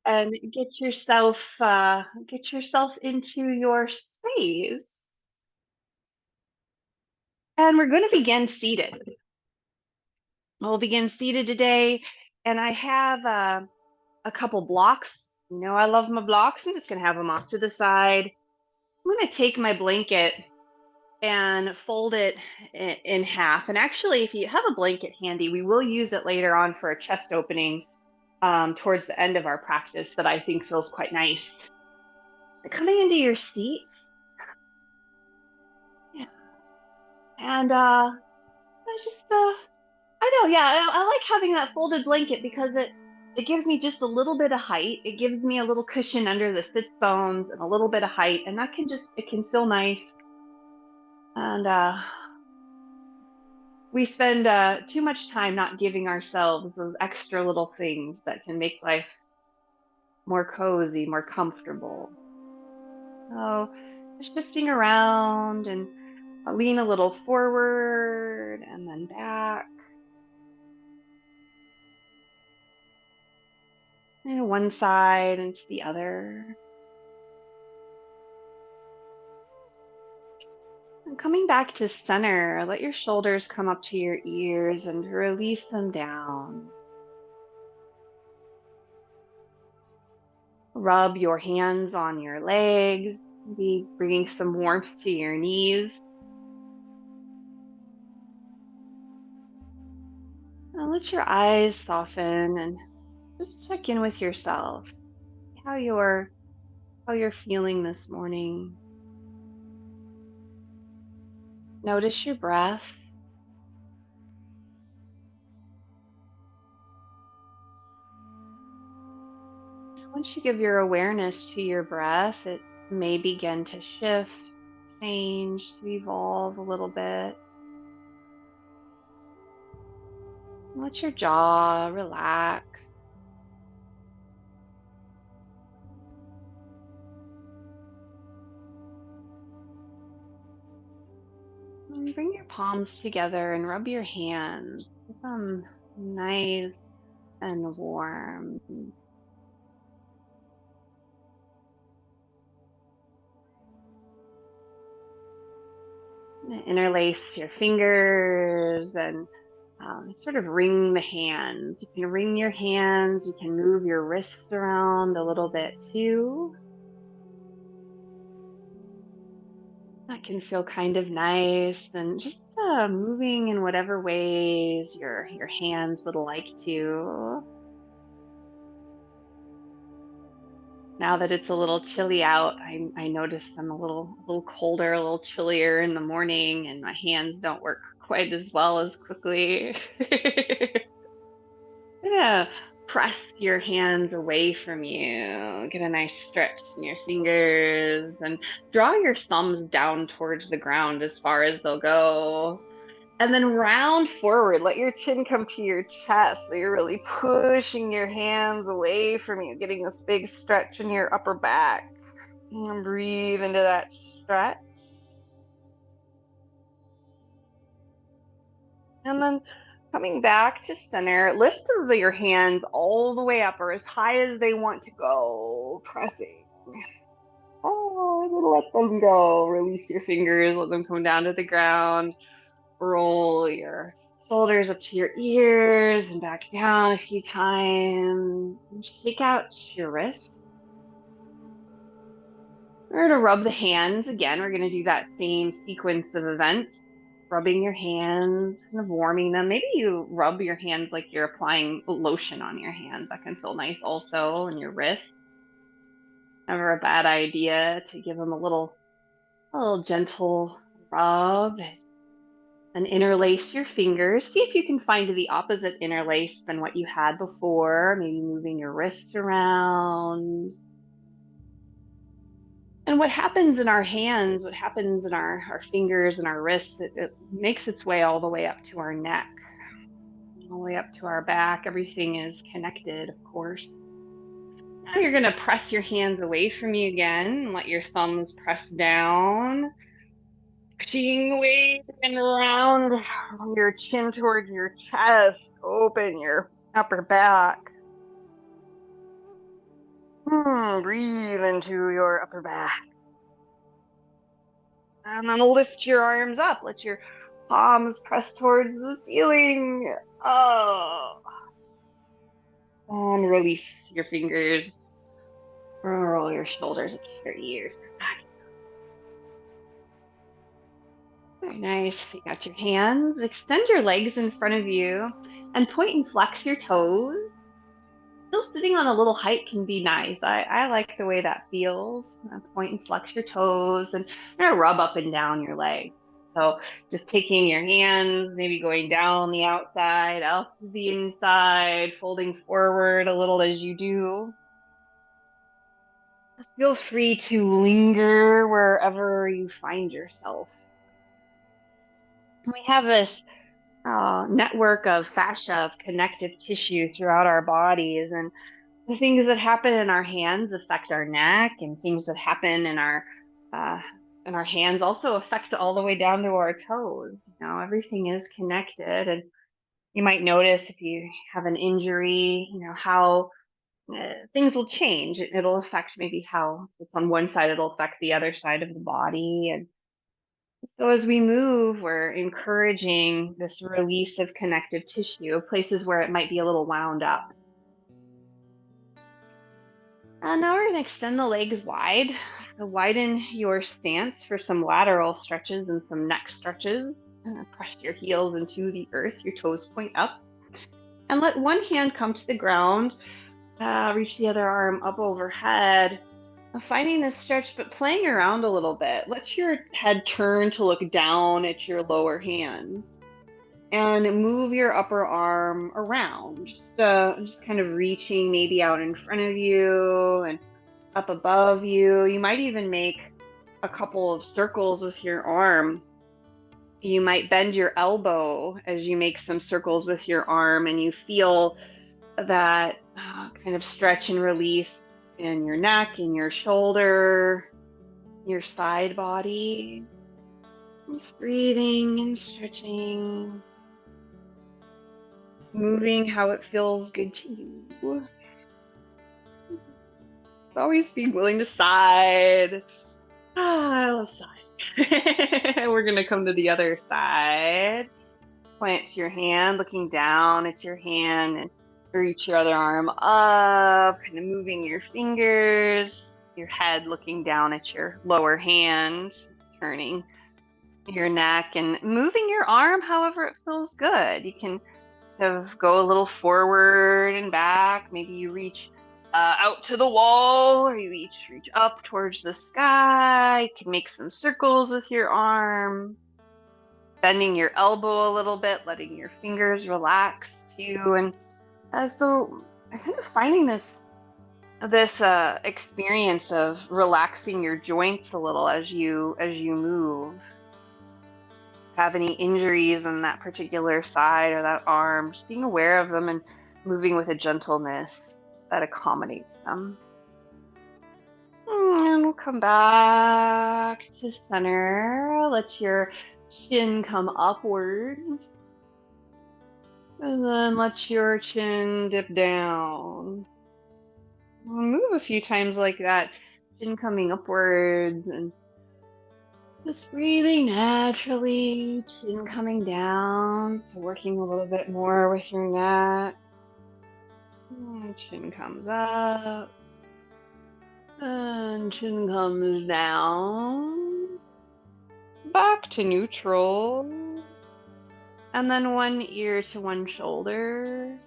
and get yourself into your space. And we're going to begin seated. We'll begin seated today, and I have a couple blocks. You know, I love my blocks. I'm just going to have them off to the side. I'm going to take my blanket and fold it in half. And actually, if you have a blanket handy, we will use it later on for a chest opening towards the end of our practice that I think feels quite nice. Coming into your seats. Yeah. And I just I know, yeah, I like having that folded blanket because it gives me just a little bit of height. It gives me a little cushion under the sits bones and a little bit of height, and that can just it can feel nice. And we spend too much time not giving ourselves those extra little things that can make life more cozy, more comfortable. So shifting around and lean a little forward and then back. And one side and to the other. And coming back to center, let your shoulders come up to your ears and release them down. Rub your hands on your legs, maybe bringing some warmth to your knees. And let your eyes soften and just check in with yourself. How you're how you're feeling this morning. Notice your breath. Once you give your awareness to your breath, it may begin to shift, change, to evolve a little bit. Let your jaw relax. And bring your palms together and rub your hands. Get them nice and warm. Interlace your fingers and sort of wring the hands. You can wring your hands. You can move your wrists around a little bit too. That can feel kind of nice, and just moving in whatever ways your hands would like to. Now that it's a little chilly out, I notice I'm a little colder, a little chillier in the morning, and my hands don't work quite as well as quickly. Yeah, press your hands away from you. Get a nice stretch in your fingers and draw your thumbs down towards the ground as far as they'll go. And then round forward. Let your chin come to your chest. So you're really pushing your hands away from you, getting this big stretch in your upper back. And breathe into that stretch. And then coming back to center, lift your hands all the way up or as high as they want to go, pressing. Oh, and then let them go. Release your fingers, let them come down to the ground. Roll your shoulders up to your ears and back down a few times. And shake out your wrists. We're going to rub the hands again. We're going to do that same sequence of events. Rubbing your hands, kind of warming them. Maybe you rub your hands like you're applying lotion on your hands. That can feel nice also, and your wrist. Never a bad idea to give them a little gentle rub and interlace your fingers. See if you can find the opposite interlace than what you had before. Maybe moving your wrists around. And what happens in our hands, what happens in our fingers and our wrists, it makes its way all the way up to our neck, all the way up to our back. Everything is connected, of course. Now you're going to press your hands away from you again and let your thumbs press down. Pushing away and around your chin towards your chest. Open your upper back. Breathe into your upper back. And then lift your arms up. Let your palms press towards the ceiling. Oh. And release your fingers. Roll your shoulders up to your ears. Very nice. You got your hands. Extend your legs in front of you and point and flex your toes. Still sitting on a little height can be nice. I like the way that feels. Point and flex your toes and rub up and down your legs. So just taking your hands, maybe going down the outside, out the inside, folding forward a little as you do. Feel free to linger wherever you find yourself. We have this network of fascia, of connective tissue throughout our bodies, and the things that happen in our hands affect our neck, and things that happen uh, in our hands also affect all the way down to our toes. Everything is connected, and you might notice if you have an injury, how things will change. It'll affect maybe how it's on one side, it'll affect the other side of the body. And so as we move, we're encouraging this release of connective tissue, places where it might be a little wound up. And now we're going to extend the legs wide. So widen your stance for some lateral stretches and some neck stretches. Press your heels into the earth, your toes point up. And let one hand come to the ground. Reach the other arm up overhead. Finding this stretch, but playing around a little bit. Let your head turn to look down at your lower hands. And move your upper arm around. Just kind of reaching maybe out in front of you and up above you. You might even make a couple of circles with your arm. You might bend your elbow as you make some circles with your arm, and you feel that kind of stretch and release in your neck, in your shoulder, your side body. Just breathing and stretching, moving how it feels good to you. Always being willing to side. I love side. We're going to come to the other side. Plant your hand, looking down at your hand, and reach your other arm up, kind of moving your fingers, your head looking down at your lower hand, turning your neck and moving your arm however it feels good. You can kind of go a little forward and back. Maybe you reach out to the wall, or you reach up towards the sky. You can make some circles with your arm, bending your elbow a little bit, letting your fingers relax too. And so kind of finding this experience of relaxing your joints a little as you move. Have any injuries on that particular side or that arm, just being aware of them and moving with a gentleness that accommodates them. And we'll come back to center. Let your chin come upwards. And then let your chin dip down. We'll move a few times like that, chin coming upwards and just breathing naturally, chin coming down. So working a little bit more with your neck. And chin comes up. And chin comes down. Back to neutral. And then one ear to one shoulder.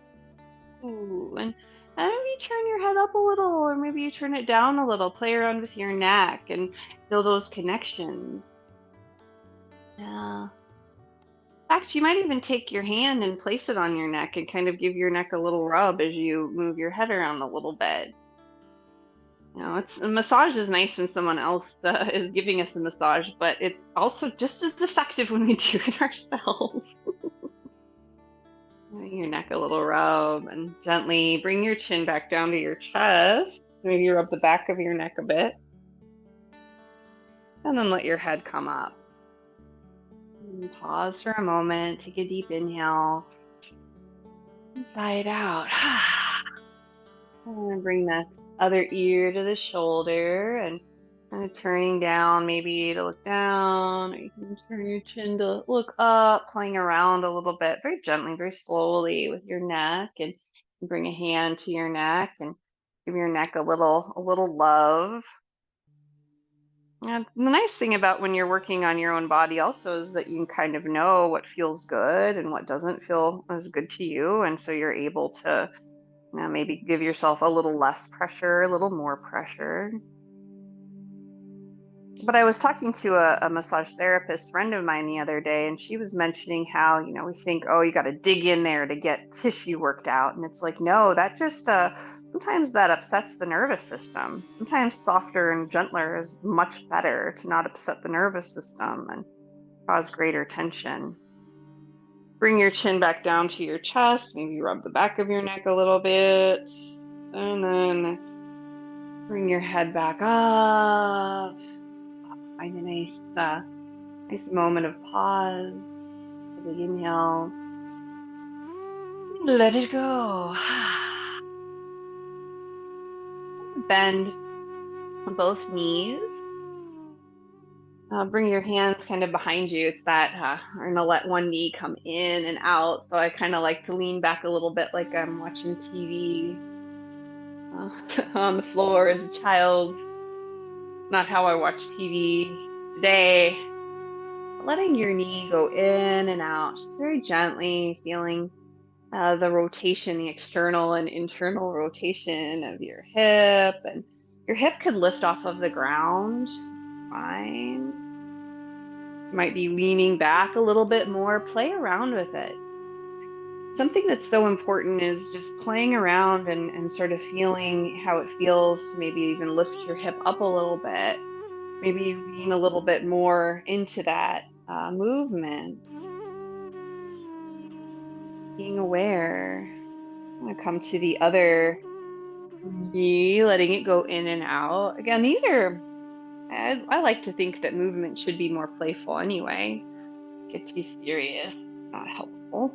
Ooh, and maybe turn your head up a little, or maybe you turn it down a little. Play around with your neck and feel those connections. Yeah. In fact, you might even take your hand and place it on your neck and kind of give your neck a little rub as you move your head around a little bit. A massage is nice when someone else is giving us the massage, but it's also just as effective when we do it ourselves. Your neck a little rub, and gently bring your chin back down to your chest. Maybe rub the back of your neck a bit. And then let your head come up. And pause for a moment. Take a deep inhale. Inside out. And bring the other ear to the shoulder and kind of turning down, maybe to look down, or you can turn your chin to look up, playing around a little bit, very gently, very slowly with your neck, and bring a hand to your neck and give your neck a little love. And the nice thing about when you're working on your own body also is that you can kind of know what feels good and what doesn't feel as good to you. And so you're able to maybe give yourself a little less pressure, a little more pressure. But I was talking to a massage therapist friend of mine the other day, and she was mentioning how, we think, oh, you got to dig in there to get tissue worked out. And it's like, no, that just, sometimes that upsets the nervous system. Sometimes softer and gentler is much better to not upset the nervous system and cause greater tension. Bring your chin back down to your chest, maybe rub the back of your neck a little bit, and then bring your head back up. Find a nice moment of pause. A big inhale. Let it go. Bend both knees. Bring your hands kind of behind you. It's that we're gonna let one knee come in and out. So I kind of like to lean back a little bit like I'm watching TV on the floor as a child. Not how I watch TV today. Letting your knee go in and out, just very gently, feeling the rotation, the external and internal rotation of your hip. And your hip could lift off of the ground. Fine. You might be leaning back a little bit more. Play around with it. Something that's so important is just playing around and sort of feeling how it feels to maybe even lift your hip up a little bit. Maybe lean a little bit more into that movement. Being aware. I'm going to come to the other knee, letting it go in and out. Again, I like to think that movement should be more playful anyway. Get too serious, not helpful.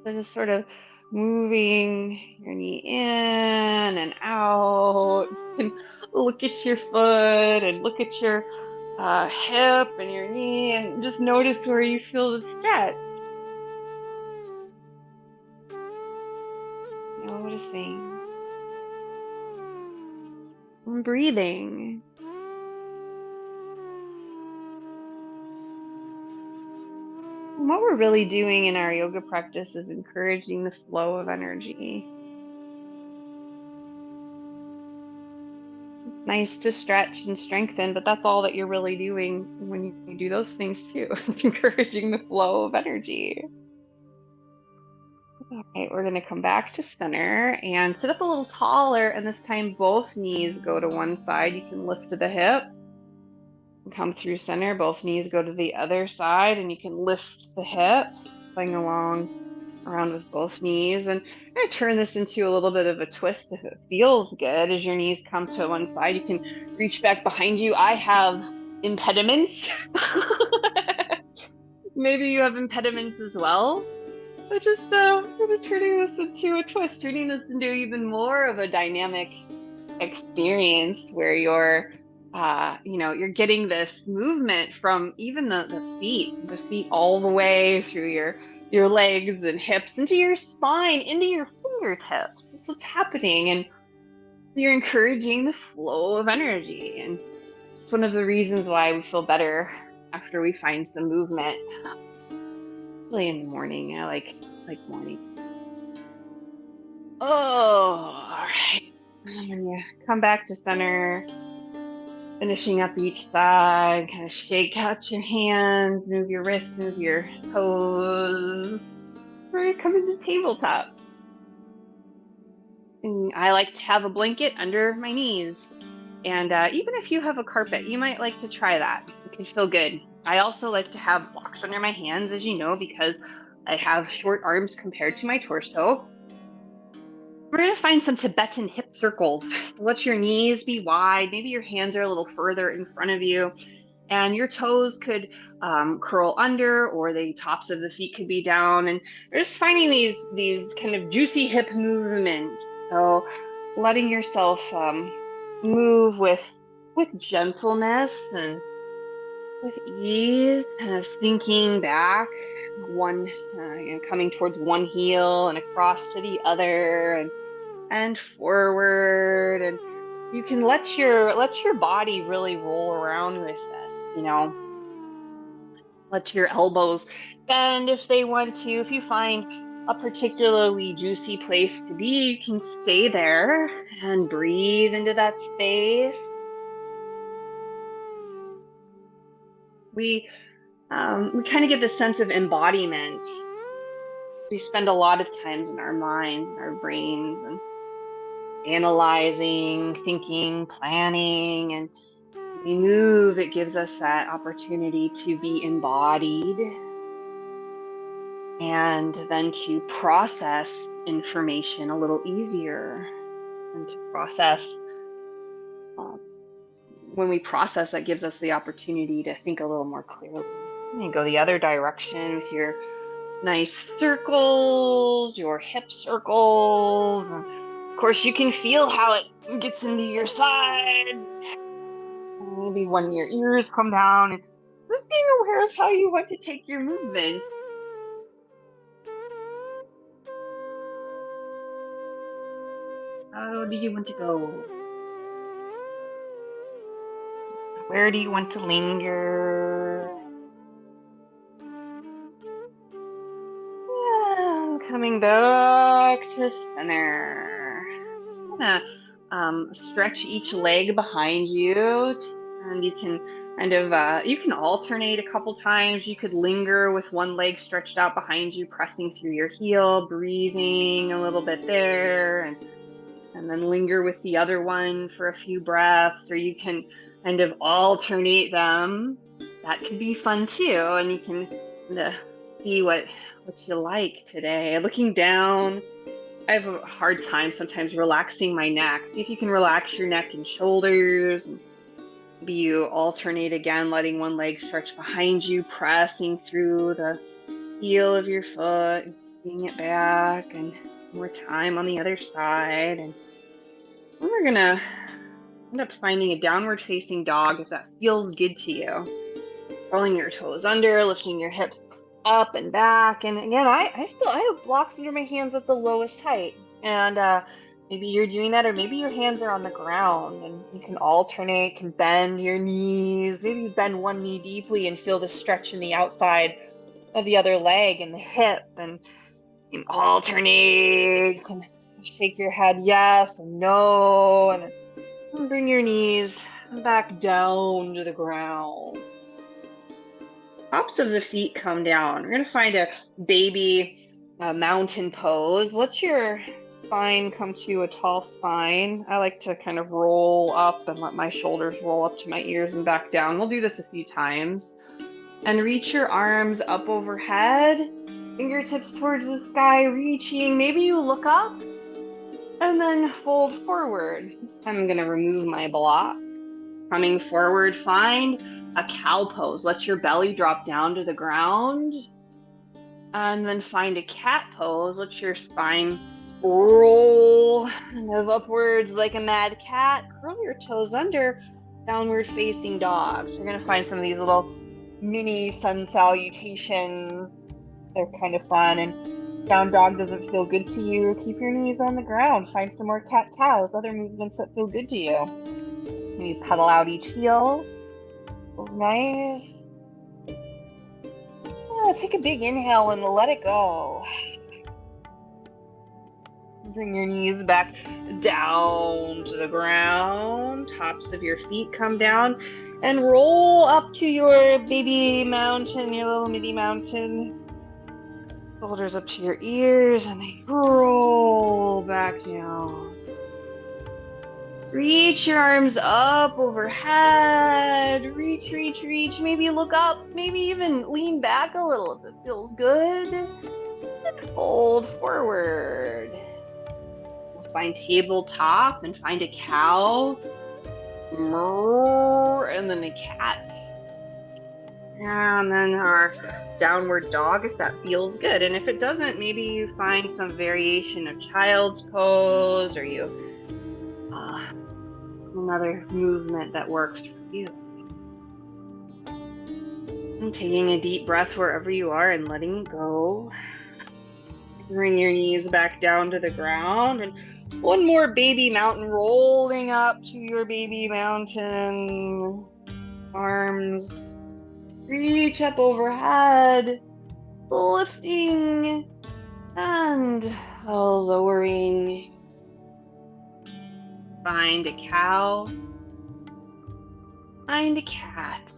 So just sort of moving your knee in and out. And look at your foot and look at your hip and your knee and just notice where you feel the stretch. Noticing. And breathing. And what we're really doing in our yoga practice is encouraging the flow of energy. Nice to stretch and strengthen, but that's all that you're really doing when you do those things too. It's encouraging the flow of energy. Okay, we're going to come back to center and sit up a little taller. And this time, both knees go to one side. You can lift the hip and come through center. Both knees go to the other side, and you can lift the hip, playing around with both knees. And I'm going to turn this into a little bit of a twist if it feels good. As your knees come to one side, you can reach back behind you. I have impediments. Maybe you have impediments as well. But just kind of turning this into a twist, turning this into even more of a dynamic experience where you're getting this movement from even the feet all the way through your legs and hips into your spine, into your fingertips. That's what's happening. And you're encouraging the flow of energy. And it's one of the reasons why we feel better after we find some movement. Especially in the morning. I like morning. Oh, all right. And you come back to center, finishing up each side, kind of shake out your hands, move your wrists, move your toes. We're coming to tabletop. And I like to have a blanket under my knees. And even if you have a carpet, you might like to try that. It can feel good. I also like to have blocks under my hands, as you know, because I have short arms compared to my torso. We're going to find some Tibetan hip circles. Let your knees be wide. Maybe your hands are a little further in front of you. And your toes could curl under, or the tops of the feet could be down. And we're just finding these kind of juicy hip movements. So letting yourself move with gentleness and with ease, kind of sinking back, coming towards one heel and across to the other, and forward, and you can let your body really roll around with this. Let your elbows bend if they want to. If you find a particularly juicy place to be, you can stay there and breathe into that space. We kind of get this sense of embodiment. We spend a lot of times in our minds and our brains and analyzing, thinking, planning, and we move, it gives us that opportunity to be embodied and then to process information a little easier and to process. When we process, that gives us the opportunity to think a little more clearly. You go the other direction with your nice circles, your hip circles. And of course, you can feel how it gets into your sides. Maybe when your ears come down, and just being aware of how you want to take your movements. How do you want to go? Where do you want to linger? And coming back to center. I'm gonna stretch each leg behind you, and you can you can alternate a couple times. You could linger with one leg stretched out behind you, pressing through your heel, breathing a little bit there, and then linger with the other one for a few breaths, or you can kind of alternate them. That could be fun too, and you can see what you like today. Looking down, I have a hard time sometimes relaxing my neck. See if you can relax your neck and shoulders. Maybe you alternate again, letting one leg stretch behind you, pressing through the heel of your foot, and bringing it back, and more time on the other side. And we're gonna end up finding a downward facing dog if that feels good to you. Rolling your toes under, lifting your hips up and back. And again, I have blocks under my hands at the lowest height. And maybe you're doing that, or maybe your hands are on the ground and you can alternate, can bend your knees. Maybe you bend one knee deeply and feel the stretch in the outside of the other leg and the hip, and you can alternate. You can shake your head yes and no, and bring your knees back down to the ground. Tops of the feet come down. We're going to find a baby mountain pose. Let your spine come to a tall spine. I like to kind of roll up and let my shoulders roll up to my ears and back down. We'll do this a few times. And reach your arms up overhead, fingertips towards the sky, reaching. Maybe you look up and then fold forward. I'm going to remove my block. Coming forward, find a cow pose. Let your belly drop down to the ground. And then find a cat pose. Let your spine roll move upwards like a mad cat. Curl your toes under, downward facing dog. So you're going to find some of these little mini sun salutations. They're kind of fun. And down dog doesn't feel good to you, keep your knees on the ground. Find some more cat cows, other movements that feel good to you. Maybe pedal out each heel. Feels nice. Yeah, take a big inhale and let it go. Bring your knees back down to the ground. Tops of your feet come down and roll up to your baby mountain, your little mini mountain. Shoulders up to your ears, and they roll back down. Reach your arms up overhead. Reach, reach, reach. Maybe look up. Maybe even lean back a little if it feels good. And fold forward. We'll find tabletop and find a cow. And then a cat. And then our downward dog if that feels good. And if it doesn't, maybe you find some variation of child's pose, or you Another movement that works for you. And taking a deep breath wherever you are and letting go. Bring your knees back down to the ground, and one more baby mountain, rolling up to your baby mountain. Arms reach up overhead, lifting and lowering. Find a cow, find a cat.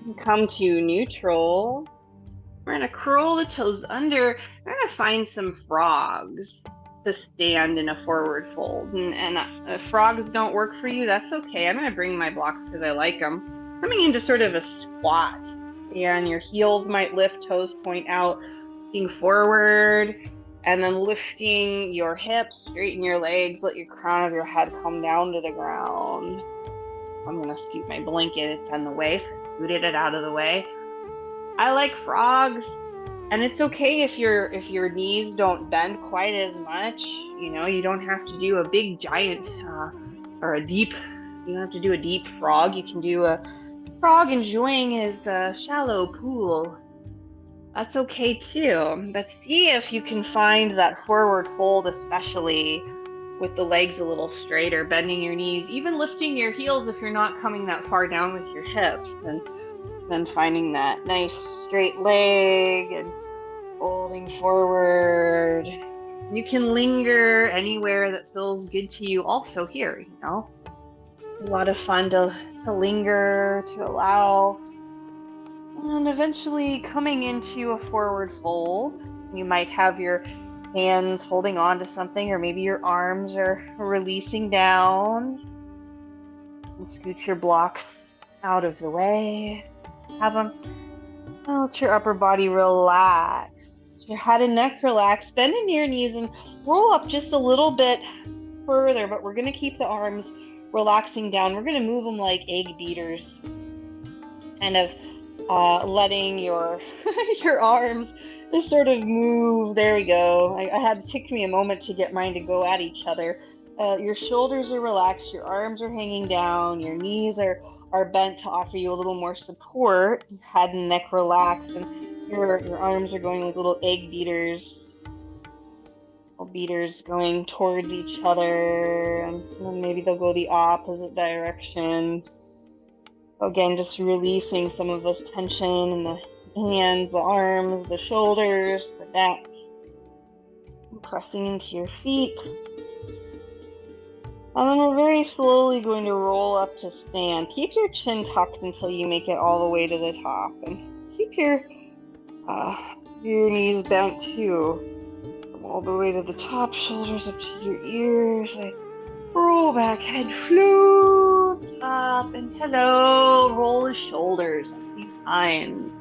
And come to neutral. We're going to curl the toes under. We're going to find some frogs to stand in a forward fold. And if frogs don't work for you, that's okay. I'm going to bring my blocks because I like them. Coming into sort of a squat. And your heels might lift, toes point out, looking forward. And then lifting your hips, straighten your legs, let your crown of your head come down to the ground. I'm going to scoot my blanket. It's on the way, so I scooted it out of the way. I like frogs, and it's okay if your knees don't bend quite as much. You know, you don't have to do a big giant or a deep. You don't have to do a deep frog. You can do a frog enjoying his shallow pool. That's okay too. But see if you can find that forward fold, especially with the legs a little straighter, bending your knees, even lifting your heels if you're not coming that far down with your hips. And then finding that nice straight leg and folding forward. You can linger anywhere that feels good to you also here, you know. A lot of fun to linger, to allow. And eventually coming into a forward fold. You might have your hands holding on to something, or maybe your arms are releasing down. And scoot your blocks out of the way. Have them. Let your upper body relax. Let your head and neck relax. Bend in your knees and roll up just a little bit further, but we're going to keep the arms relaxing down. We're going to move them like egg beaters. Kind of letting your your arms just sort of move. There we go. I had to take me a moment to get mine to go at each other. Your shoulders are relaxed. Your arms are hanging down. Your knees are bent to offer you a little more support. Head and neck relaxed, and your arms are going like little egg beaters. Little beaters going towards each other, and then maybe they'll go the opposite direction. Again, just releasing some of this tension in the hands, the arms, the shoulders, the neck. And pressing into your feet. And then we're very slowly going to roll up to stand. Keep your chin tucked until you make it all the way to the top. And keep your knees bent too. From all the way to the top, shoulders up to your ears. Roll back, head floats up, and hello. Roll the shoulders a few times.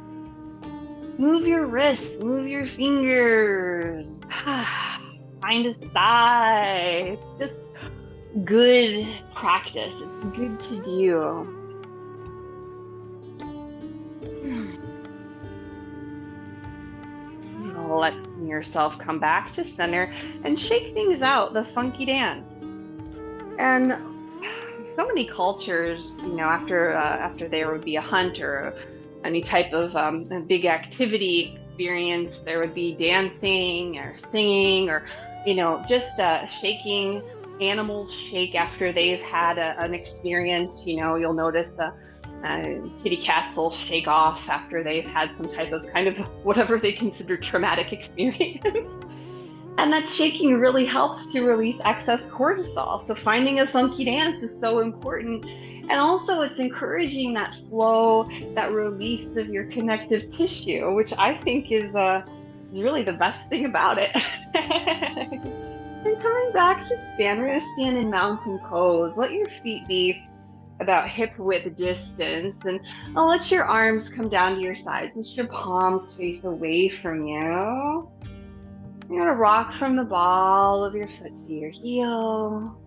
Move your wrists, move your fingers. Find a sigh. It's just good practice. It's good to do. Let yourself come back to center and shake things out, the funky dance. And so many cultures, you know, after there would be a hunt or any type of a big activity experience, there would be dancing or singing or, you know, just shaking. Animals shake after they've had an experience. You know, you'll notice kitty cats will shake off after they've had some type of kind of whatever they consider traumatic experience. And that shaking really helps to release excess cortisol. So finding a funky dance is so important. And also it's encouraging that flow, that release of your connective tissue, which I think is really the best thing about it. And coming back to stand, we're going to stand in mountain pose. Let your feet be about hip width distance, and I'll let your arms come down to your sides. Let your palms face away from you. You're going to rock from the ball of your foot to your heel.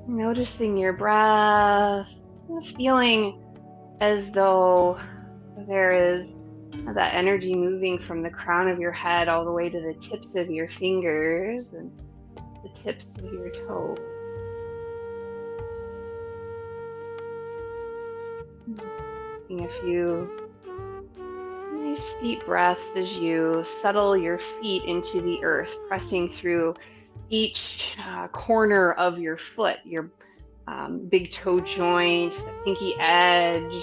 Noticing your breath, feeling as though there is that energy moving from the crown of your head all the way to the tips of your fingers. And the tips of your toes. Taking a few nice deep breaths as you settle your feet into the earth, pressing through each corner of your foot, your big toe joint, the pinky edge,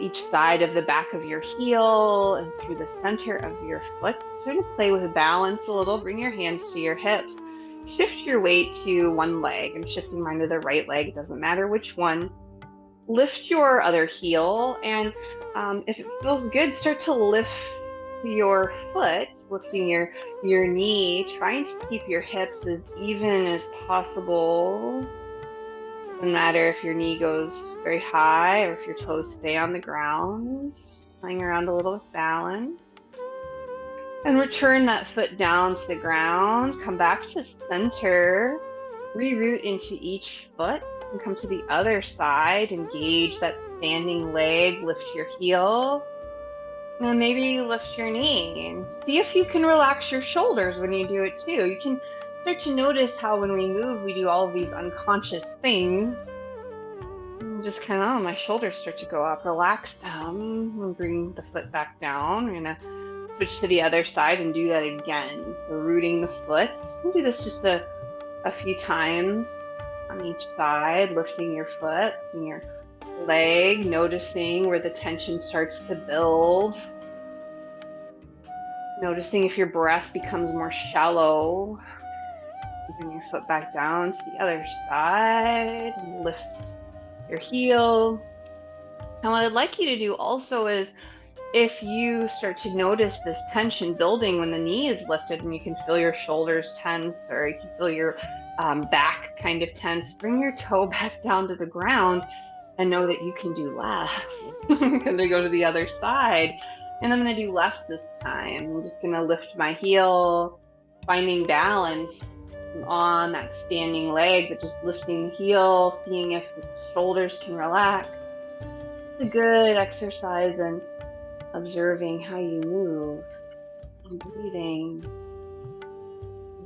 each side of the back of your heel and through the center of your foot. Sort of play with balance a little. Bring your hands to your hips. Shift your weight to one leg. I'm shifting mine to the right leg. It doesn't matter which one. Lift your other heel, and if it feels good, start to lift your foot, lifting your knee, trying to keep your hips as even as possible. Doesn't matter if your knee goes very high or if your toes stay on the ground. Playing around a little with balance. And return that foot down to the ground. Come back to center. Reroot into each foot and come to the other side. Engage that standing leg. Lift your heel. And then maybe you lift your knee. And see if you can relax your shoulders when you do it too. You can start to notice how when we move, we do all of these unconscious things. And just kind of, my shoulders start to go up. Relax them and bring the foot back down. We're going to switch to the other side and do that again. So rooting the foot. We'll do this just a few times on each side, lifting your foot and your leg, noticing where the tension starts to build. Noticing if your breath becomes more shallow. Bring your foot back down to the other side and lift your heel. And what I'd like you to do also is, if you start to notice this tension building when the knee is lifted and you can feel your shoulders tense, or you can feel your back kind of tense, bring your toe back down to the ground and know that you can do less. I'm going to go to the other side and I'm going to do less this time. I'm just going to lift my heel, finding balance on that standing leg, but just lifting the heel, seeing if the shoulders can relax. It's a good exercise in observing how you move and breathing.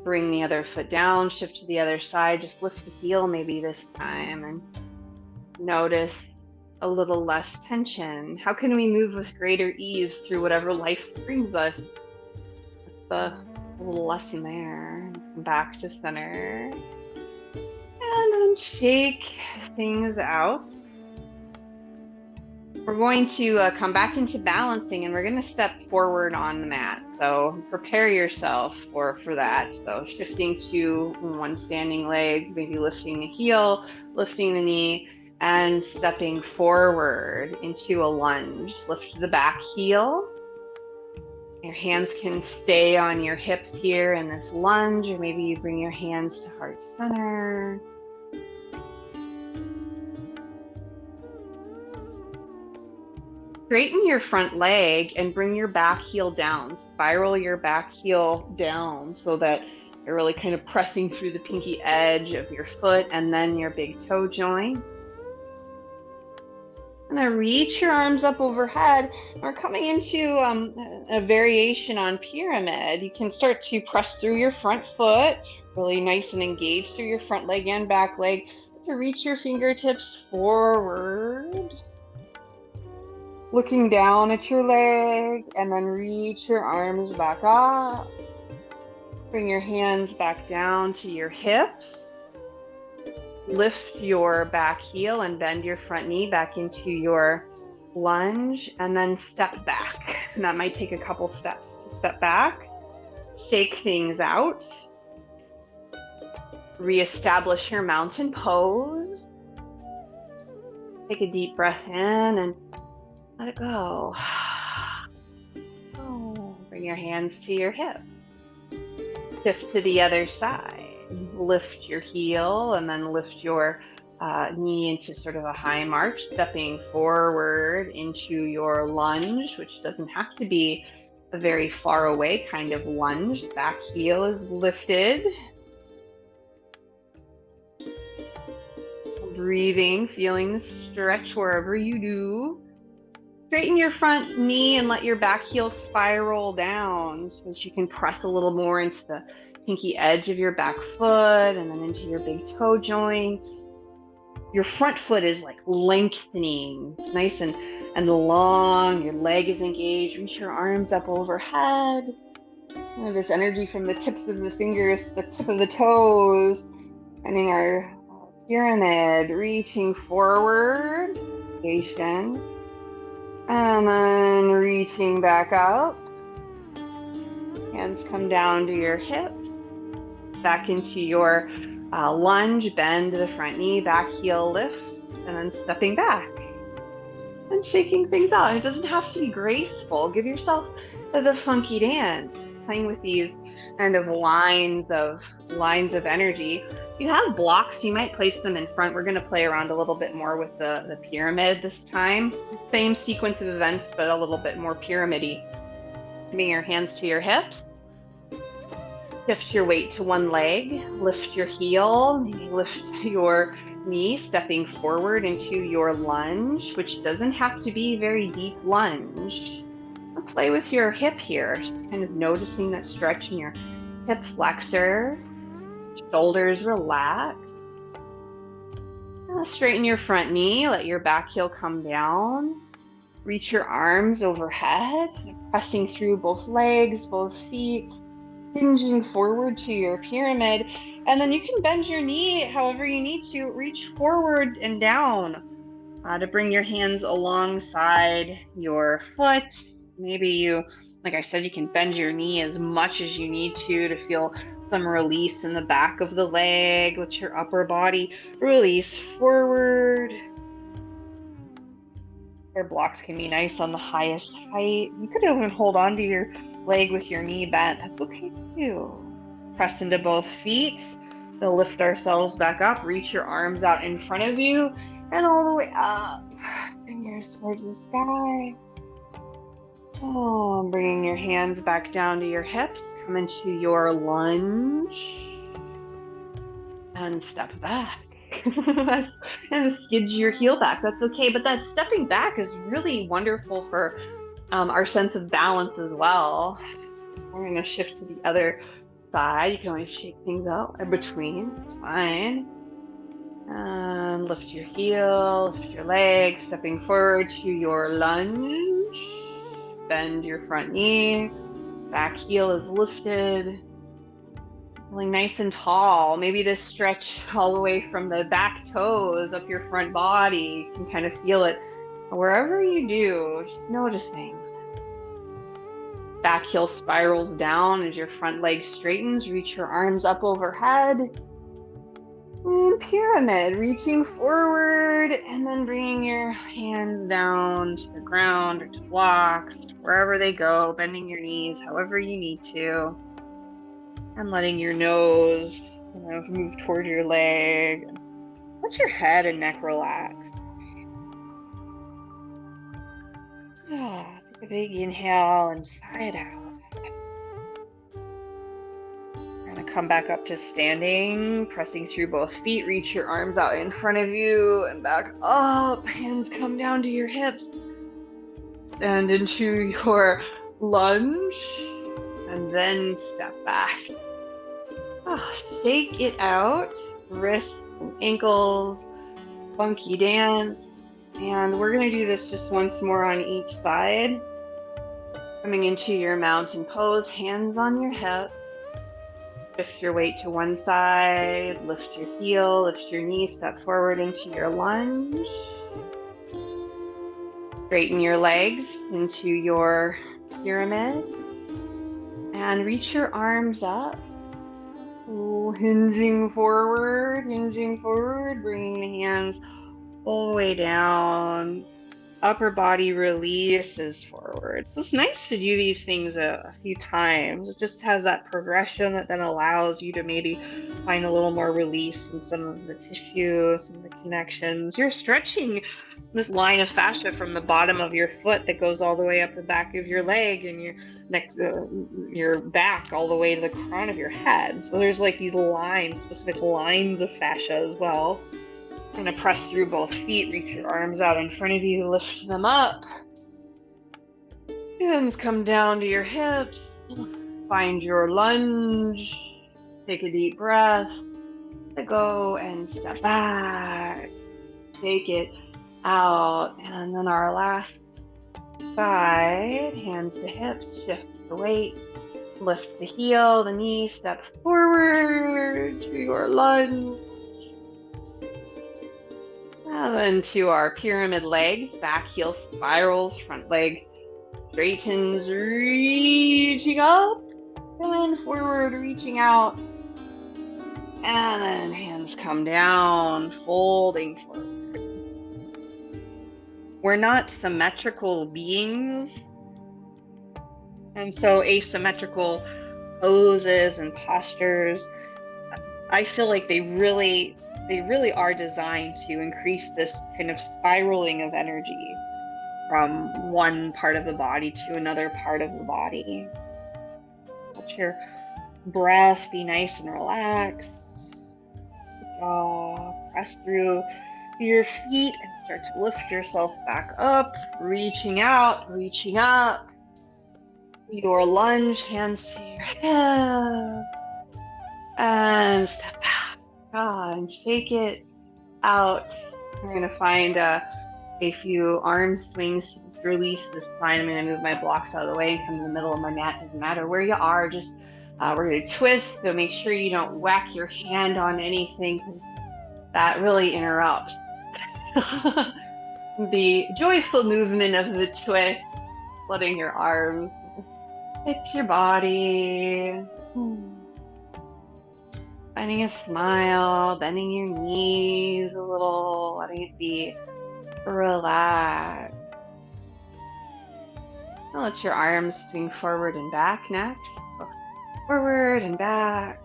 Bring the other foot down, shift to the other side, just lift the heel maybe this time and notice a little less tension. How can we move with greater ease through whatever life brings us? That's the little lesson there. Come back to center. And then shake things out. We're going to come back into balancing, and we're going to step forward on the mat. So prepare yourself for that. So shifting to one standing leg, maybe lifting the heel, lifting the knee, and stepping forward into a lunge. Lift the back heel. Your hands can stay on your hips here in this lunge, or maybe you bring your hands to heart center. Straighten your front leg and bring your back heel down. Spiral your back heel down so that you're really kind of pressing through the pinky edge of your foot and then your big toe joints. And then reach your arms up overhead. We're coming into a variation on pyramid. You can start to press through your front foot, really nice and engaged through your front leg and back leg. To reach your fingertips forward. Looking down at your leg, and then reach your arms back up. Bring your hands back down to your hips. Lift your back heel and bend your front knee back into your lunge, and then step back. And that might take a couple steps to step back. Shake things out. Reestablish your mountain pose. Take a deep breath in and let it go. Oh, bring your hands to your hips. Shift to the other side. Lift your heel and then lift your knee into sort of a high march, stepping forward into your lunge, which doesn't have to be a very far away kind of lunge. Back heel is lifted. Breathing, feeling the stretch wherever you do. Straighten your front knee and let your back heel spiral down so that you can press a little more into the pinky edge of your back foot and then into your big toe joints. Your front foot is like lengthening, nice and long. Your leg is engaged. Reach your arms up overhead. This energy from the tips of the fingers, the tip of the toes, finding our pyramid, reaching forward, and then reaching back up. Hands come down to your hips, back into your lunge, bend the front knee, back heel lift, and then stepping back and shaking things out. It doesn't have to be graceful. Give yourself the funky dance, playing with these kind of lines of energy. If you have blocks, you might place them in front. We're going to play around a little bit more with the pyramid this time. Same sequence of events, but a little bit more pyramid-y. Bring your hands to your hips. Shift your weight to one leg. Lift your heel. Maybe lift your knee, stepping forward into your lunge, which doesn't have to be a very deep lunge. Play with your hip here, just kind of noticing that stretch in your hip flexor. Shoulders relax. Straighten your front knee. Let your back heel come down. Reach your arms overhead, pressing through both legs, both feet, hinging forward to your pyramid. And then you can bend your knee however you need to. Reach forward and down to bring your hands alongside your foot. Maybe you, like I said, you can bend your knee as much as you need to feel some release in the back of the leg. Let your upper body release forward. Your blocks can be nice on the highest height. You could even hold on to your leg with your knee bent. That's okay too. Press into both feet. We'll lift ourselves back up. Reach your arms out in front of you and all the way up. Fingers towards the sky. Oh, bringing your hands back down to your hips. Come into your lunge. And step back. And skid your heel back. That's okay. But that stepping back is really wonderful for our sense of balance as well. We're going to shift to the other side. You can always shake things out in between. It's fine. And lift your heel, lift your leg, stepping forward to your lunge. Bend your front knee. Back heel is lifted. Feeling nice and tall. Maybe to stretch all the way from the back toes up your front body. You can kind of feel it wherever you do, just noticing. Back heel spirals down as your front leg straightens. Reach your arms up overhead. And pyramid, reaching forward and then bringing your hands down to the ground or to blocks, wherever they go, bending your knees however you need to. And letting your nose move toward your leg. Let your head and neck relax. Take a big inhale and sigh it out. We're going to come back up to standing, pressing through both feet. Reach your arms out in front of you and back up. Hands come down to your hips and into your lunge. And then step back. Shake it out. Wrists and ankles. Funky dance. And we're going to do this just once more on each side. Coming into your mountain pose. Hands on your hip. Shift your weight to one side. Lift your heel. Lift your knee. Step forward into your lunge. Straighten your legs into your pyramid. And reach your arms up. Hinging forward, bringing the hands all the way down. Upper body releases forward. So it's nice to do these things a few times. It just has that progression that then allows you to maybe find a little more release in some of the tissue, some of the connections. You're stretching this line of fascia from the bottom of your foot that goes all the way up the back of your leg and your next your back all the way to the crown of your head. So there's like these lines, specific lines of fascia as well. I'm going to press through both feet, reach your arms out in front of you, lift them up. Hands come down to your hips. Find your lunge. Take a deep breath. To go and step back. Take it out. And then our last side, hands to hips, shift the weight. Lift the heel, the knee, step forward to your lunge. And then to our pyramid legs, back heel spirals, front leg straightens, reaching up, and then forward, reaching out. And then hands come down, folding forward. We're not symmetrical beings. And so asymmetrical poses and postures, I feel like they really are designed to increase this kind of spiraling of energy from one part of the body to another part of the body. Let your breath be nice and relaxed. Press through your feet and start to lift yourself back up, reaching out, reaching up. Your lunge, hands to your hips, and step back. And shake it out. We're going to find a few arm swings to just release the spine. I'm going to move my blocks out of the way and come to the middle of my mat. Doesn't matter where you are, just we're going to twist, so make sure you don't whack your hand on anything, because that really interrupts the joyful movement of the twist, letting your arms hit your body. Finding a smile, bending your knees a little, letting it be relaxed. Now let your arms swing forward and back next. Forward and back.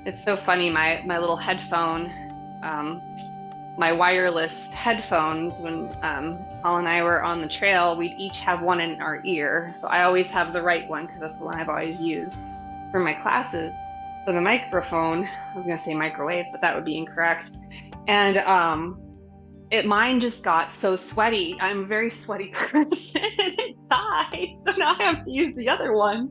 It's so funny, my little headphone, my wireless headphones, when Paul and I were on the trail, we'd each have one in our ear. So I always have the right one because that's the one I've always used for my classes. So the microphone, I was going to say microwave, but that would be incorrect. And mine just got so sweaty. I'm a very sweaty person, and it died. So now I have to use the other one.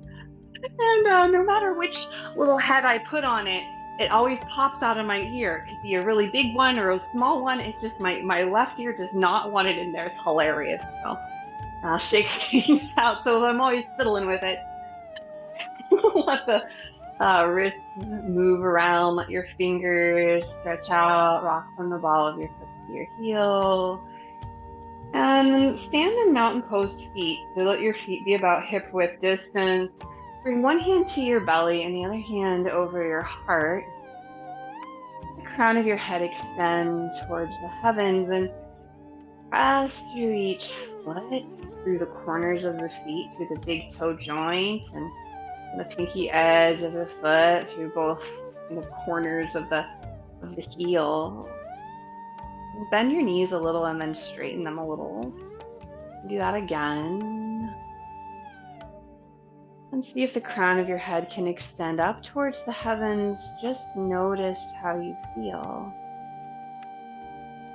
And no matter which little head I put on it, it always pops out of my ear. It could be a really big one or a small one. It's just my left ear does not want it in there. It's hilarious. So I'll shake things out. So I'm always fiddling with it. Let the wrists move around. Let your fingers stretch out. Rock from the ball of your foot to your heel. And stand in mountain pose feet. So let your feet be about hip width distance. Bring one hand to your belly and the other hand over your heart. The crown of your head extend towards the heavens and press through each foot, through the corners of the feet, through the big toe joint and the pinky edge of the foot, through both the corners of the heel. Bend your knees a little and then straighten them a little. Do that again. And see if the crown of your head can extend up towards the heavens. Just notice how you feel.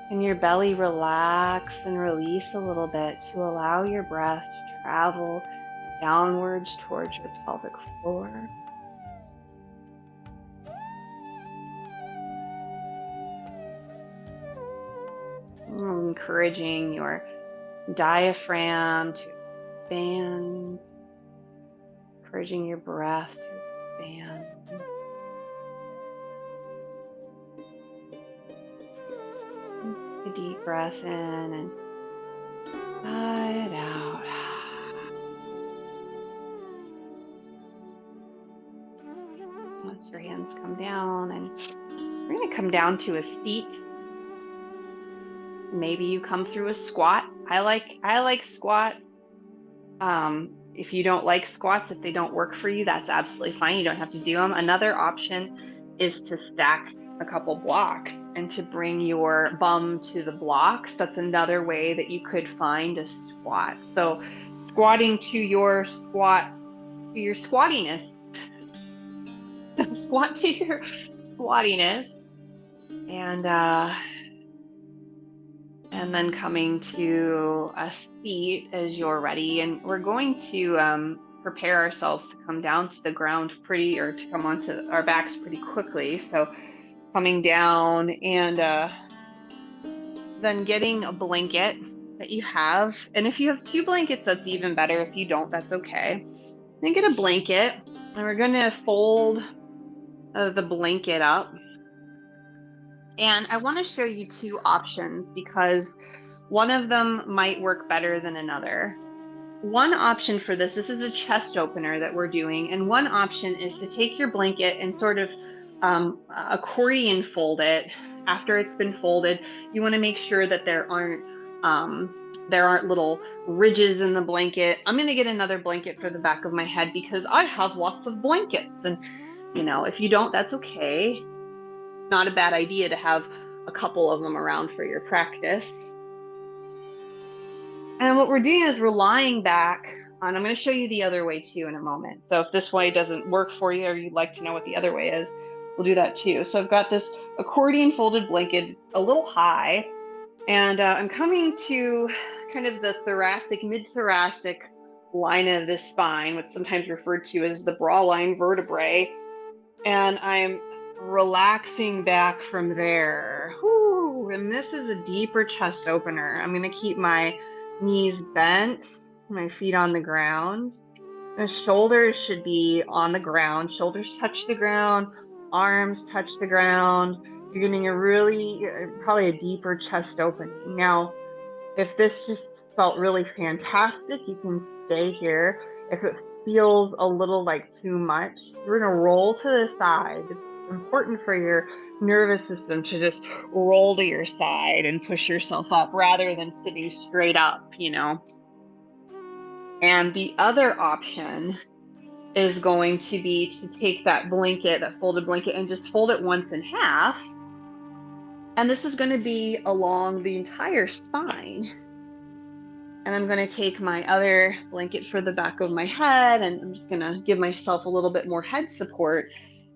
Can your belly relax and release a little bit to allow your breath to travel downwards towards your pelvic floor? Encouraging your diaphragm to expand. Encouraging your breath to expand. Take a deep breath in and sigh it out. Let your hands come down, and we're going to come down to a seat. Maybe you come through a squat. I like squats. If you don't like squats, if they don't work for you, that's absolutely fine. You don't have to do them. Another option is to stack a couple blocks and to bring your bum to the blocks. That's another way that you could find a squat. So squatting to your squattiness. Squat to your squattiness. And And then coming to a seat as you're ready. And we're going to prepare ourselves to come down to the ground or to come onto our backs pretty quickly. So coming down and then getting a blanket that you have. And if you have two blankets, that's even better. If you don't, that's okay. Then get a blanket, and we're going to fold the blanket up. And I want to show you two options because one of them might work better than another. One option for this is a chest opener that we're doing, and one option is to take your blanket and sort of accordion fold it. After it's been folded, you want to make sure that there aren't little ridges in the blanket. I'm going to get another blanket for the back of my head because I have lots of blankets, and if you don't, that's okay. Not a bad idea to have a couple of them around for your practice. And what we're doing is we're lying back, and I'm going to show you the other way too in a moment. So if this way doesn't work for you or you'd like to know what the other way is, we'll do that too. So I've got this accordion folded blanket. It's a little high, and I'm coming to kind of the mid-thoracic line of the spine, what's sometimes referred to as the bra line vertebrae. And I'm relaxing back from there. Whew. And this is a deeper chest opener. I'm going to keep my knees bent, my feet on the ground. The shoulders should be on the ground. Shoulders touch the ground, arms touch the ground. You're getting probably a deeper chest opening. Now, if this just felt really fantastic, you can stay here. If it feels a little like too much, you're going to roll to the side. It's important for your nervous system to just roll to your side and push yourself up rather than sitting straight up. And the other option is going to be to take that folded blanket, and just fold it once in half. And this is going to be along the entire spine. And I'm going to take my other blanket for the back of my head, and I'm just going to give myself a little bit more head support.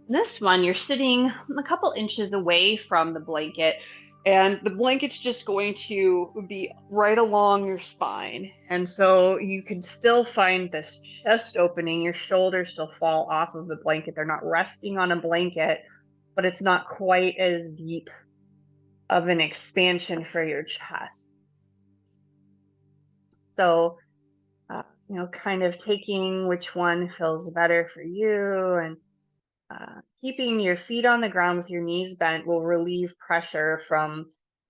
This one, you're sitting a couple inches away from the blanket, and the blanket's just going to be right along your spine. And so you can still find this chest opening. Your shoulders still fall off of the blanket. They're not resting on a blanket, but it's not quite as deep of an expansion for your chest. So kind of taking which one feels better for you, and keeping your feet on the ground with your knees bent will relieve pressure from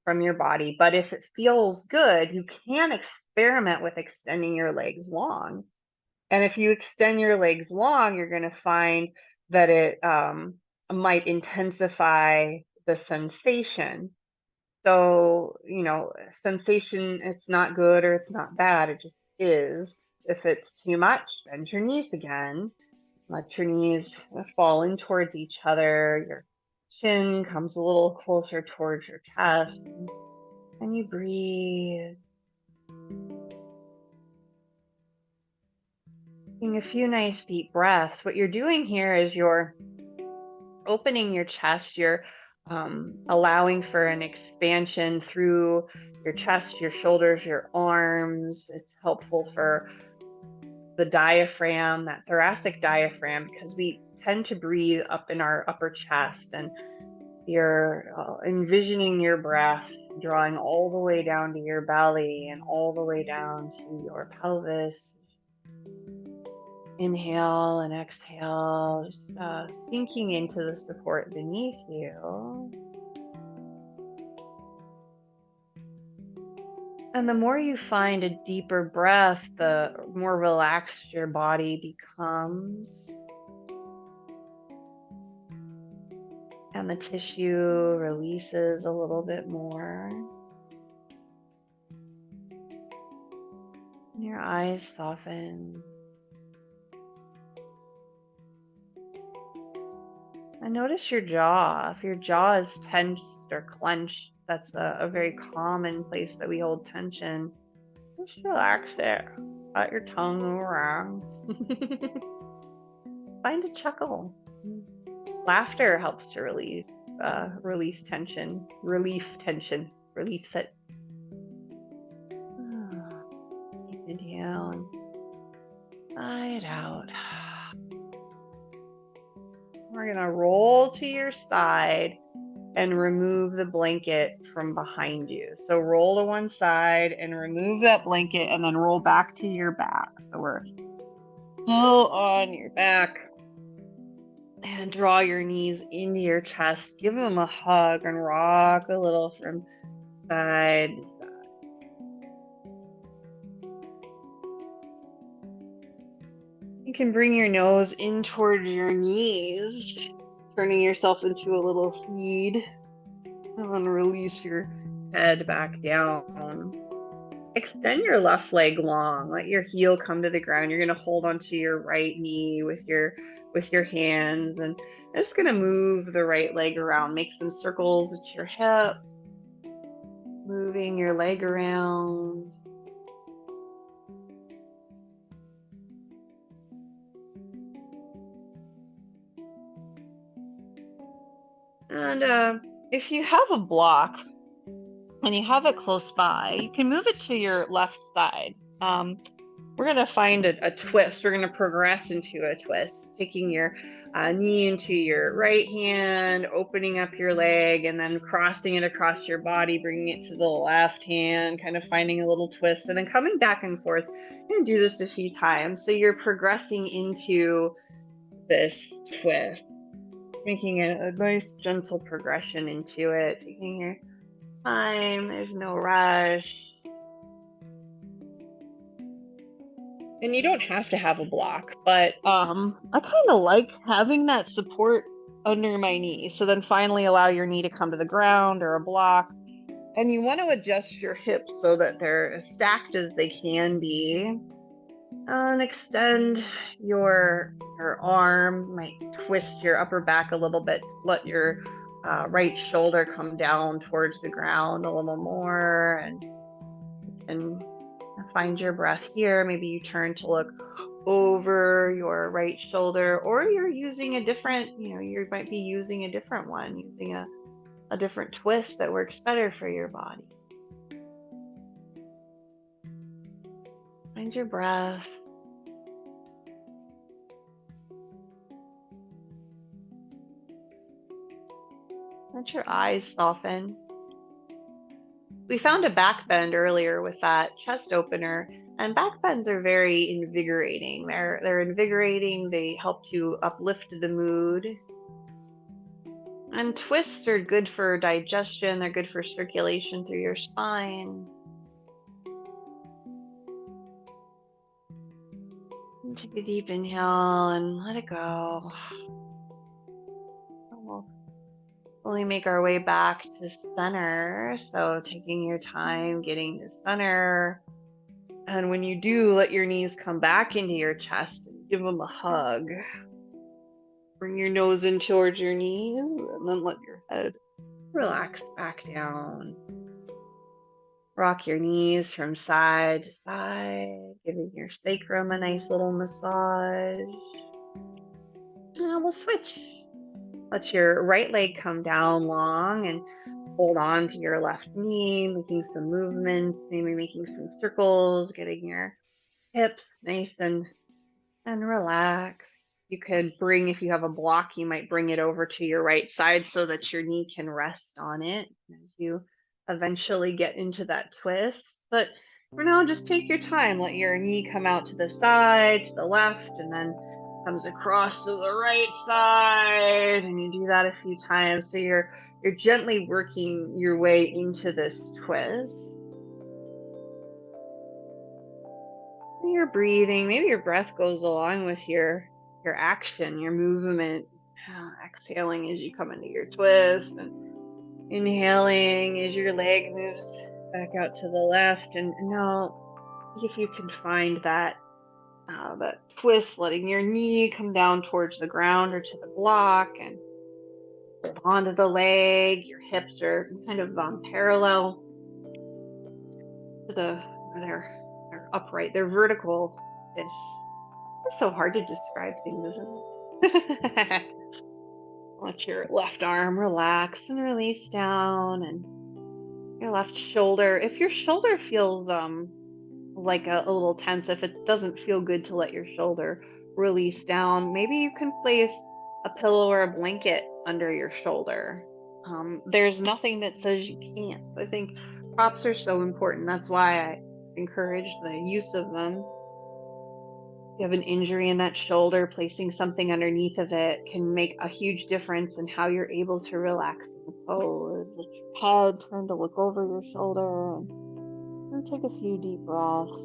your body. But if it feels good, you can experiment with extending your legs long. And if you extend your legs long, you're going to find that it might intensify the sensation. So, sensation, it's not good or it's not bad, it just is. If it's too much, bend your knees again. Let your knees fall in towards each other. Your chin comes a little closer towards your chest. And you breathe. Taking a few nice deep breaths. What you're doing here is you're opening your chest. You're allowing for an expansion through your chest, your shoulders, your arms. It's helpful for the diaphragm, that thoracic diaphragm, because we tend to breathe up in our upper chest, and you're envisioning your breath drawing all the way down to your belly and all the way down to your pelvis. Inhale and exhale, just sinking into the support beneath you. And the more you find a deeper breath, the more relaxed your body becomes. And the tissue releases a little bit more. And your eyes soften. And notice your jaw. If your jaw is tensed or clenched, that's a very common place that we hold tension. Just relax it. Let your tongue move around. Find a chuckle. Laughter helps to release tension, relief it. Inhale and side out. We're going to roll to your side and remove the blanket from behind you. So roll to one side and remove that blanket and then roll back to your back. So we're still on your back. And draw your knees into your chest. Give them a hug and rock a little from side to side. You can bring your nose in towards your knees, turning yourself into a little seed. And then release your head back down. Extend your left leg long. Let your heel come to the ground. You're going to hold onto your right knee with your hands, and I'm just going to move the right leg around. Make some circles at your hip. Moving your leg around. And if you have a block and you have it close by, you can move it to your left side. We're going to find a twist. We're going to progress into a twist, taking your knee into your right hand, opening up your leg, and then crossing it across your body, bringing it to the left hand, kind of finding a little twist, and then coming back and forth. I'm going to do this a few times. So you're progressing into this twist, making a nice gentle progression into it, taking your time. There's no rush. And you don't have to have a block, but I kind of like having that support under my knee. So then finally allow your knee to come to the ground or a block. And you want to adjust your hips so that they're as stacked as they can be. And extend your arm. You might twist your upper back a little bit to let your right shoulder come down towards the ground a little more. And find your breath here. Maybe you turn to look over your right shoulder, or you're using a different, you might be using a different one, using a different twist that works better for your body. Find your breath. Let your eyes soften. We found a back bend earlier with that chest opener, and back bends are very invigorating. They're invigorating. They help to uplift the mood. And twists are good for digestion. They're good for circulation through your spine. And take a deep inhale and let it go. We'll slowly make our way back to center. So taking your time getting to center. And when you do, let your knees come back into your chest and give them a hug. Bring your nose in towards your knees and then let your head relax back down. Rock your knees from side to side, giving your sacrum a nice little massage. And we'll switch. Let your right leg come down long and hold on to your left knee, making some movements, maybe making some circles, getting your hips nice and relaxed. You could bring, if you have a block, you might bring it over to your right side so that your knee can rest on it as you eventually get into that twist. But for now, just take your time. Let your knee come out to the side, to the left, and then comes across to the right side. And you do that a few times. So you're gently working your way into this twist. You're breathing. Maybe your breath goes along with your action, your movement. Exhaling as you come into your twist, and inhaling as your leg moves back out to the left. And now, see if you can find that twist, letting your knee come down towards the ground or to the block, and onto the leg. Your hips are kind of parallel to they're upright. They're vertical-ish. It's so hard to describe things, isn't it? Let your left arm relax and release down, and your left shoulder. If your shoulder feels like a little tense, if it doesn't feel good to let your shoulder release down, maybe you can place a pillow or a blanket under your shoulder. There's nothing that says you can't. I think props are so important. That's why I encourage the use of them. You have an injury in that shoulder, placing something underneath of it can make a huge difference in how you're able to relax the pose. Let your head turn to look over your shoulder and take a few deep breaths.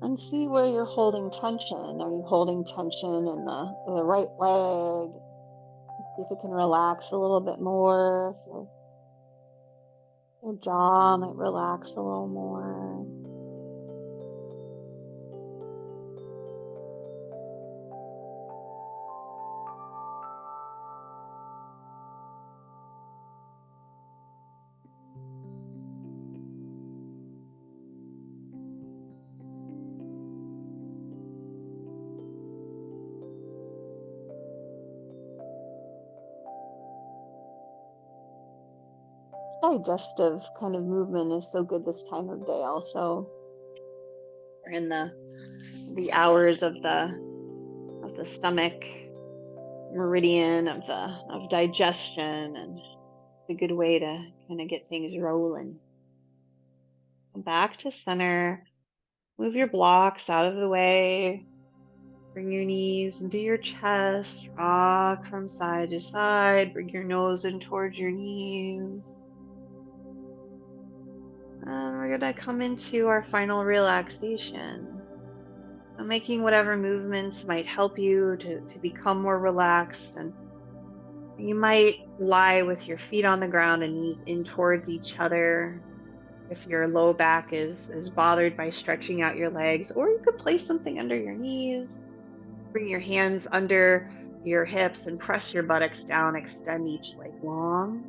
And see where you're holding tension. Are you holding tension in the right leg? See if it can relax a little bit more. If your jaw might relax a little more. Digestive kind of movement is so good this time of day also. We're in the hours of the stomach meridian of digestion, and it's a good way to kind of get things rolling. Come back to center. Move your blocks out of the way. Bring your knees into your chest. Rock from side to side. Bring your nose in towards your knees. And we're going to come into our final relaxation. Making whatever movements might help you to become more relaxed. And you might lie with your feet on the ground and knees in towards each other if your low back is bothered by stretching out your legs, or you could place something under your knees. Bring your hands under your hips and press your buttocks down. Extend each leg long.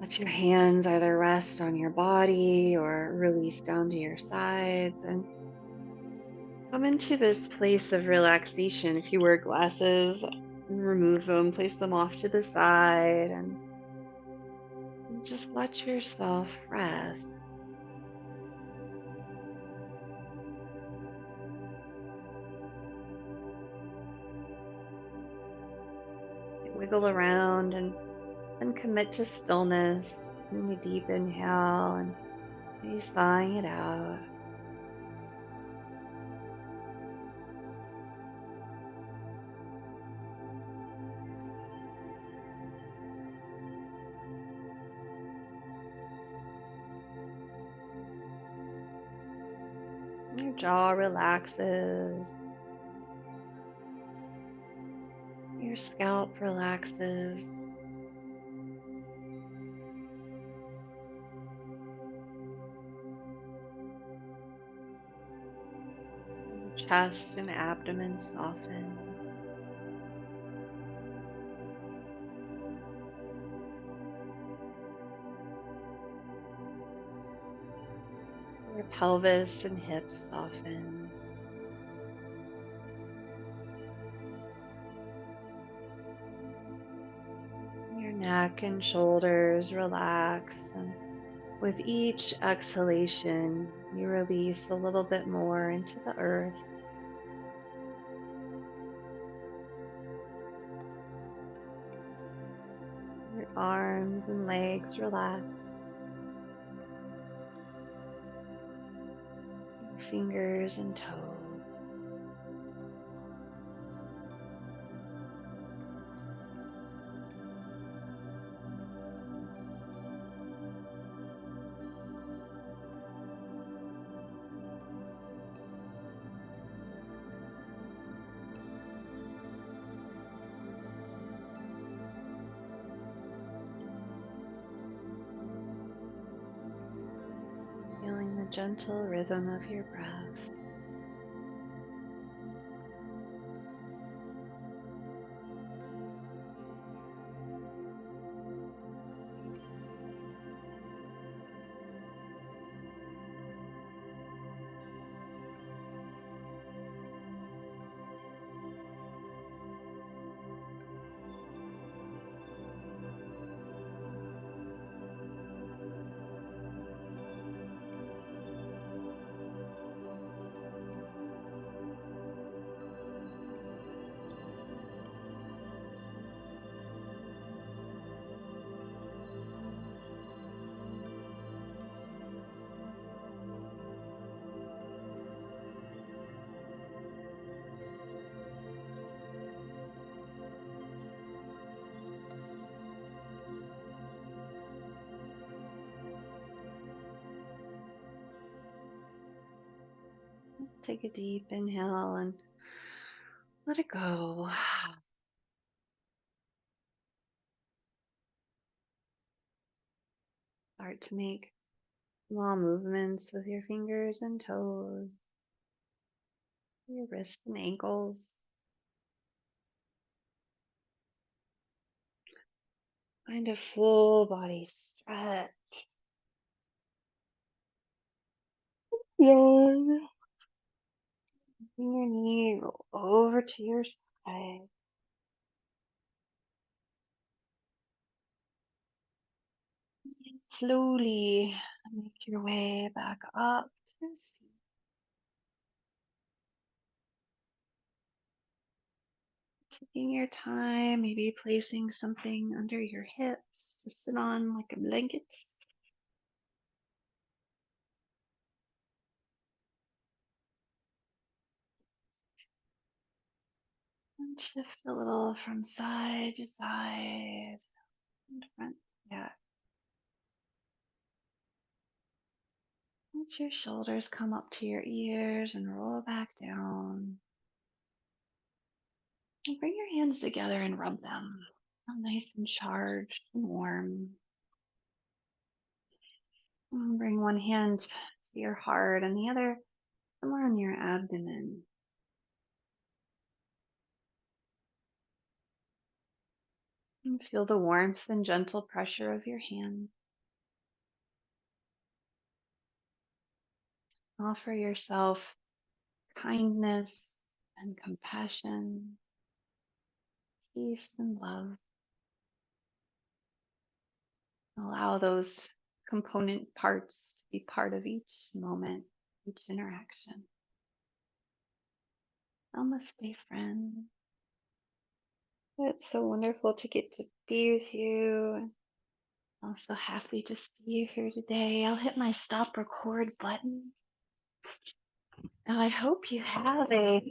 Let your hands either rest on your body or release down to your sides, and come into this place of relaxation. If you wear glasses, remove them, place them off to the side, and just let yourself rest. Wiggle around and commit to stillness. Doing a deep inhale and maybe sighing it out. Your jaw relaxes. Your scalp relaxes. Your chest and abdomen soften. Your pelvis and hips soften. Your neck and shoulders relax, and with each exhalation, you release a little bit more into the earth. Your arms and legs relax. Your fingers and toes. Feeling the gentle rhythm of your breath. Take a deep inhale and let it go. Start to make small movements with your fingers and toes, your wrists and ankles. Find a full body stretch. Yawn. Bring your knee roll over to your side. And slowly make your way back up to the seat. Taking your time, maybe placing something under your hips to sit on like a blanket. And shift a little from side to side and front to back. Let your shoulders come up to your ears and roll back down. And bring your hands together and rub them. Feel nice and charged and warm. And bring one hand to your heart and the other somewhere on your abdomen. And feel the warmth and gentle pressure of your hand. Offer yourself kindness and compassion, peace and love. Allow those component parts to be part of each moment, each interaction. Namaste, friend. It's so wonderful to get to be with you. I'm so happy to see you here today. I'll hit my stop record button. And I hope you have a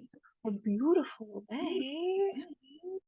beautiful day.